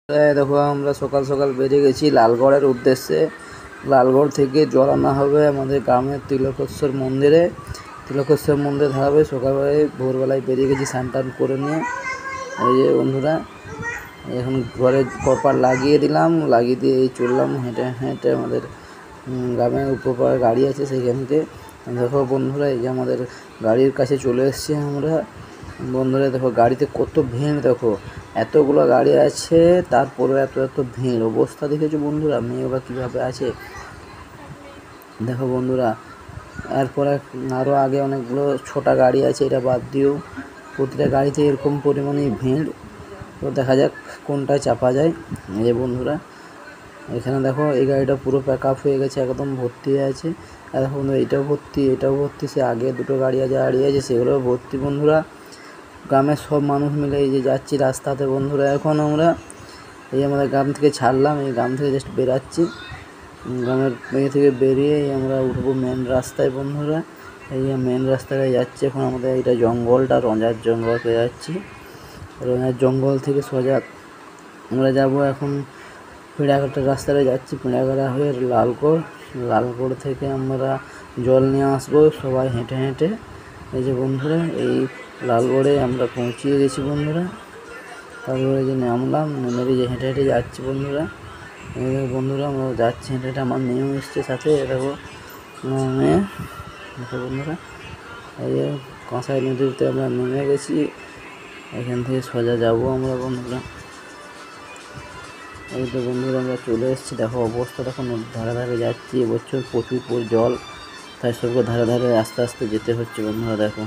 দেখো আমরা সকাল সকাল বেরিয়ে গেছি লালগড়ের উদ্দেশ্যে। লালগড় থেকে জল আনা হবে আমাদের গ্রামের তিলকেশ্বর মন্দিরে। তিলকেশ্বর মন্দিরে ধারাবে। সকালবেলায় ভোরবেলায় বেরিয়ে গেছি স্নান টান করে নিয়ে। এই যে বন্ধুরা, এখন ঘরে কপার লাগিয়ে দিলাম, লাগিয়ে দিয়ে এই চললাম হেঁটে হেঁটে আমাদের গ্রামের উপপাড়ার গাড়ি আছে সেইখানকে। দেখো বন্ধুরা, এই যে আমাদের গাড়ির কাছে চলে এসেছি আমরা। বন্ধুরা দেখো গাড়িতে কত ভিড়, দেখো এতগুলো গাড়ি আছে তারপরে এত ভিড়। অবস্থা দেখেছো বন্ধুরা, মেয়েরা কীভাবে আছে দেখো বন্ধুরা। এরপরে আরও আগে অনেকগুলো ছোটা গাড়ি আছে, এটা বাদ দিও। প্রতিটা গাড়িতে এরকম পরিমাণে ভিড়। তো দেখা যাক কোনটায় চাপা যায়। এই যে বন্ধুরা, এখানে দেখো এই গাড়িটা পুরো প্যাক আপ হয়ে গেছে, একদম ভর্তি হয়ে আছে। আর দেখো বন্ধুরা, এটাও ভর্তি, সে আগে দুটো গাড়ি দাঁড়িয়ে আছে সেগুলোও ভর্তি। বন্ধুরা গ্রামের সব মানুষ মিলে এই যে যাচ্ছি রাস্তাতে বন্ধুরা। এখন আমরা এই আমাদের গ্রাম থেকে ছাড়লাম, এই গ্রাম থেকে জাস্ট বেরাচ্ছি। গ্রামের থেকে বেরিয়ে আমরা উঠবো মেন রাস্তায় বন্ধুরা। এই মেন রাস্তায় যাচ্ছি এখন আমাদের। এইটা জঙ্গলটা রঞ্জার জঙ্গল পেয়ে যাচ্ছি। রঞ্জার জঙ্গল থেকে সোজা আমরা যাব এখন পিঁড়াঘাটার রাস্তাটা যাচ্ছি। পিঁড়াঘাটা হয়ে লালগড় থেকে আমরা জল নিয়ে আসবো সবাই হেঁটে হেঁটে। এই যে বন্ধুরা, এই লালগড়ে আমরা পৌঁছিয়ে গেছি বন্ধুরা। তারপরে যে নামলাম, নেমে যে হেঁটে হেঁটে যাচ্ছি বন্ধুরা। বন্ধুরা আমরা যাচ্ছি হেঁটে হেঁটে, আমার মেয়েও এসছে সাথে। দেখো মেয়ে, দেখো বন্ধুরা, এই যে কাঁসাই নদীতে আমরা নেমে গেছি। এখান থেকে সোজা যাবো আমরা বন্ধুরা। এই তো বন্ধুরা আমরা চলে এসেছি। দেখো অবস্থা, দেখো নদীর ধারে ধারে যাচ্ছি। এবছর প্রচুর জল, তাই সবকে ধারে ধারে আস্তে আস্তে যেতে হচ্ছে বন্ধুরা। দেখো